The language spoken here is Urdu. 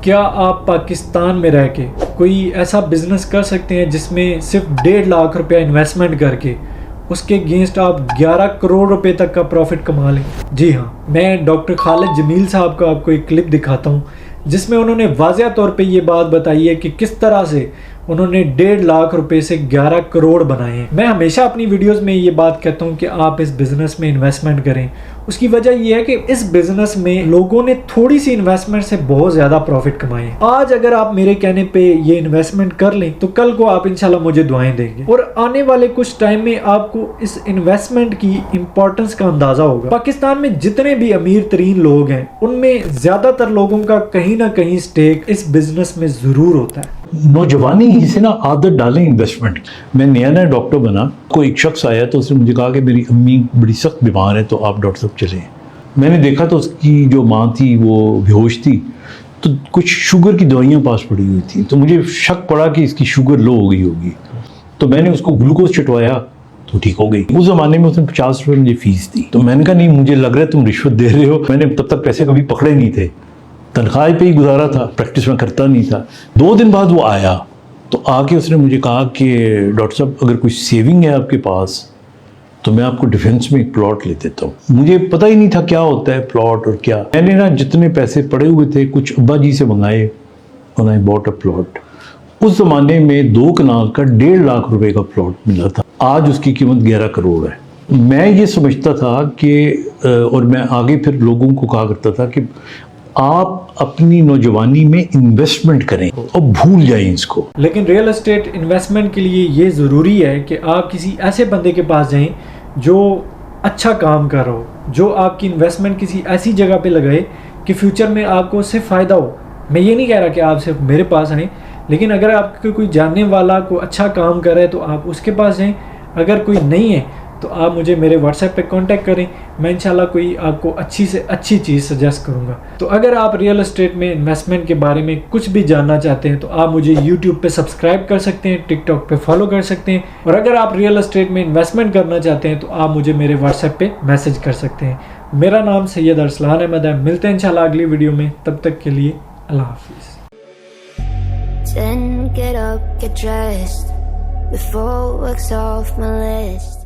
کیا آپ پاکستان میں رہ کے کوئی ایسا بزنس کر سکتے ہیں جس میں صرف 1.5 لاکھ روپیہ انویسٹمنٹ کر کے اس کے اگینسٹ آپ 11 کروڑ روپے تک کا پروفٹ کما لیں؟ جی ہاں، میں ڈاکٹر خالد جمیل صاحب کا آپ کو ایک کلپ دکھاتا ہوں جس میں انہوں نے واضح طور پہ یہ بات بتائی ہے کہ کس طرح سے انہوں نے 1.5 لاکھ روپے سے 11 کروڑ بنائے ہیں۔ میں ہمیشہ اپنی ویڈیوز میں یہ بات کہتا ہوں کہ آپ اس بزنس میں انویسٹمنٹ کریں۔ اس کی وجہ یہ ہے کہ اس بزنس میں لوگوں نے تھوڑی سی انویسٹمنٹ سے بہت زیادہ پروفٹ کمائے ہیں۔ آج اگر آپ میرے کہنے پہ یہ انویسٹمنٹ کر لیں تو کل کو آپ انشاءاللہ مجھے دعائیں دیں گے، اور آنے والے کچھ ٹائم میں آپ کو اس انویسٹمنٹ کی امپورٹنس کا اندازہ ہوگا۔ پاکستان میں جتنے بھی امیر ترین لوگ ہیں ان میں زیادہ تر لوگوں کا کہیں نہ کہیں سٹیک اس بزنس میں ضرور ہوتا ہے۔ نوجوانی ہی سے نا عادت ڈالیں انویسٹمنٹ۔ میں نیا ڈاکٹر بنا، کوئی ایک شخص آیا تو اس نے مجھے کہا کہ میری امی بڑی سخت بیمار ہے تو آپ ڈاکٹر صاحب چلیں۔ میں نے دیکھا تو اس کی جو ماں تھی وہ بے ہوش تھی، تو کچھ شوگر کی دوائیاں پاس پڑی ہوئی تھیں، تو مجھے شک پڑا کہ اس کی شوگر لو ہو گئی ہوگی، تو میں نے اس کو گلوکوز چٹوایا تو ٹھیک ہو گئی۔ اس زمانے میں اس نے 50 روپے مجھے فیس دی، تو میں نے کہا نہیں، مجھے لگ رہا ہے تم رشوت دے رہے ہو۔ میں نے تب تک پیسے کبھی پکڑے نہیں تھے، تنخواہ پہ ہی گزارا تھا، پریکٹس میں کرتا نہیں تھا۔ 2 دن بعد وہ آیا تو آ کے اس نے مجھے کہا کہ ڈاکٹر صاحب اگر کوئی سیونگ ہے آپ کے پاس تو میں آپ کو ڈیفینس میں ایک پلاٹ لے دیتا ہوں۔ مجھے پتہ ہی نہیں تھا کیا ہوتا ہے پلاٹ اور کیا۔ میں نے نا جتنے پیسے پڑے ہوئے تھے کچھ ابا جی سے منگائے، انہوں نے بوٹ اے پلاٹ۔ اس زمانے میں 2 کنال کا 1.5 لاکھ روپے کا پلاٹ ملا تھا، آج اس کی قیمت 11 کروڑ ہے۔ میں یہ سمجھتا تھا کہ اور میں آگے پھر لوگوں کو کہا کرتا تھا کہ آپ اپنی نوجوانی میں انویسٹمنٹ کریں اور بھول جائیں اس کو۔ لیکن ریئل اسٹیٹ انویسٹمنٹ کے لیے یہ ضروری ہے کہ آپ کسی ایسے بندے کے پاس جائیں جو اچھا کام کر رہا ہو، جو آپ کی انویسٹمنٹ کسی ایسی جگہ پہ لگائے کہ فیوچر میں آپ کو اس سے فائدہ ہو۔ میں یہ نہیں کہہ رہا کہ آپ صرف میرے پاس آئیں، لیکن اگر آپ کو کوئی جاننے والا کو اچھا کام کر رہا ہے تو آپ اس کے پاس جائیں۔ اگر کوئی نہیں ہے تو آپ مجھے میرے واٹس ایپ پہ کانٹیکٹ کریں، میں انشاءاللہ کوئی آپ کو اچھی سے اچھی چیز سجیسٹ کروں گا۔ تو اگر آپ ریئل اسٹیٹ میں انویسٹمنٹ کے بارے میں کچھ بھی جاننا چاہتے ہیں تو آپ مجھے یوٹیوب پہ سبسکرائب کر سکتے ہیں، ٹک ٹاک پہ فالو کر سکتے ہیں، اور اگر آپ ریئل اسٹیٹ میں انویسٹمنٹ کرنا چاہتے ہیں تو آپ مجھے میرے واٹس ایپ پہ میسج کر سکتے ہیں۔ میرا نام سید ارسلان احمد ہے، ملتے ہیں انشاءاللہ اگلی ویڈیو میں، تب تک کے لیے اللہ حافظ۔ Get up, get dressed before work's off my list.